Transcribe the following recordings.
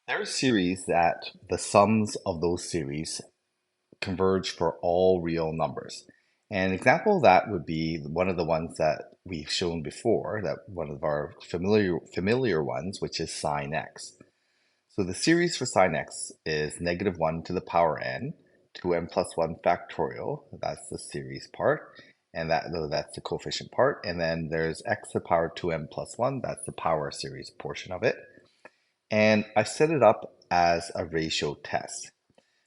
There are series that the sums of those series converge for all real numbers. An example of that would be one of the ones that we've shown before, that one of our familiar ones, which is sine x. So the series for sine x is negative 1 to the power n, 2n plus 1 factorial, that's the series part, and that's the coefficient part. And then there's x to the power 2n plus 1, that's the power series portion of it. And I set it up as a ratio test.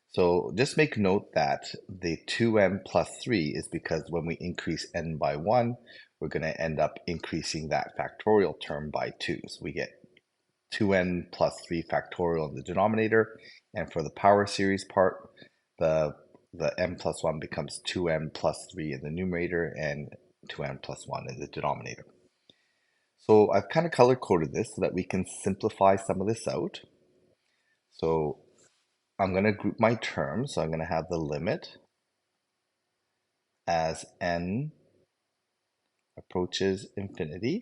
So just make note that the 2n plus 3 is because when we increase n by 1, we're going to end up increasing that factorial term by 2. So we get 2n plus 3 factorial in the denominator. And for the power series part, the n plus 1 becomes 2n plus 3 in the numerator and 2n plus 1 in the denominator. So I've kind of color coded this so that we can simplify some of this out. So I'm going to group my terms. So I'm going to have the limit as n approaches infinity.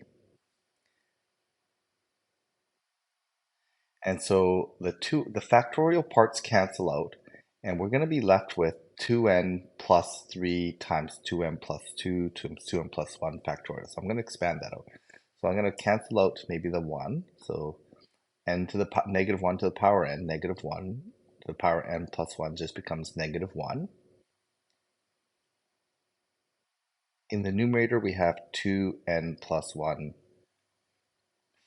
And so the factorial parts cancel out, and we're going to be left with 2n plus 3 times 2n plus 2 times 2n plus 1 factorial. So I'm going to expand that out. So I'm going to cancel out maybe the 1. So n to the negative 1 to the power n, negative 1 to the power n plus 1 just becomes negative 1. In the numerator, we have 2n plus 1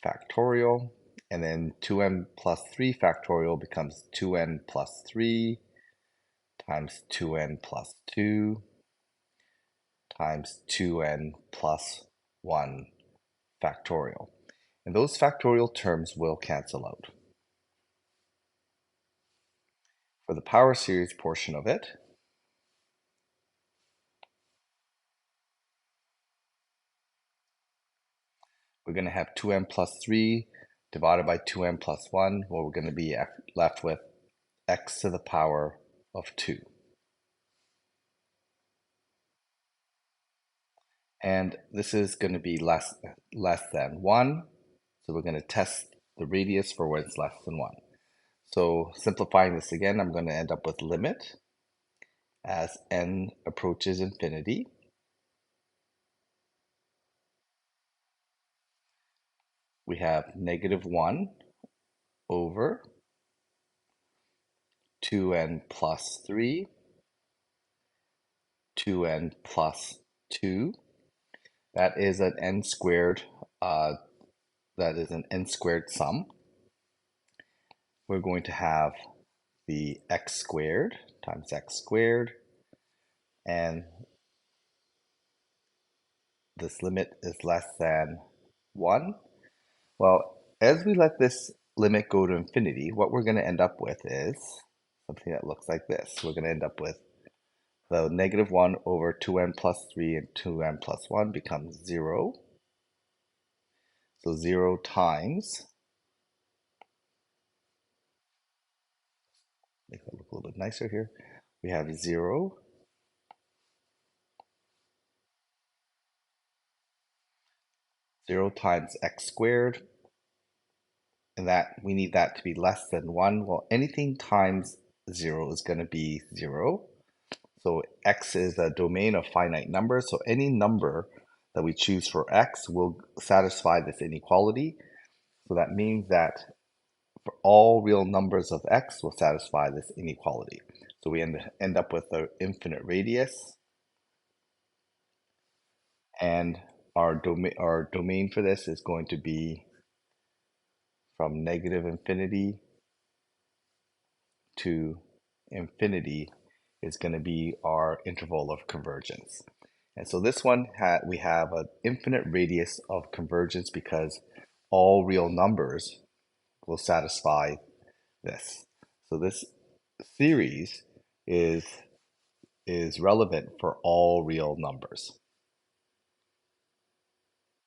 factorial, and then 2n plus 3 factorial becomes 2n plus 3 times 2n plus 2 times 2n plus 1 factorial. And those factorial terms will cancel out. For the power series portion of it, we're going to have 2n plus 3 divided by 2n plus 1. Well, we're going to be left with x to the power of 2. And this is going to be less than 1. So we're going to test the radius for when it's less than 1. So simplifying this again, I'm going to end up with limit as n approaches infinity. We have negative 1 over 2n plus 3, 2n plus 2. That is an n squared, sum. We're going to have the x squared times x squared, and this limit is less than 1. Well, as we let this limit go to infinity, what we're going to end up with is something that looks like this. We're going to end up with the negative 1 over 2n plus 3 and 2n plus 1 becomes 0. So 0 times, make that look a little bit nicer here. We have 0 times x squared, and that we need that to be less than 1. Well, anything times 0 is going to be 0. So x is a domain of finite numbers. So any number that we choose for x will satisfy this inequality. So that means that for all real numbers of x will satisfy this inequality. So we end up with an infinite radius. And our domain for this is going to be from negative infinity to infinity is going to be our interval of convergence. And so this one, we have an infinite radius of convergence because all real numbers will satisfy this. So this series is relevant for all real numbers.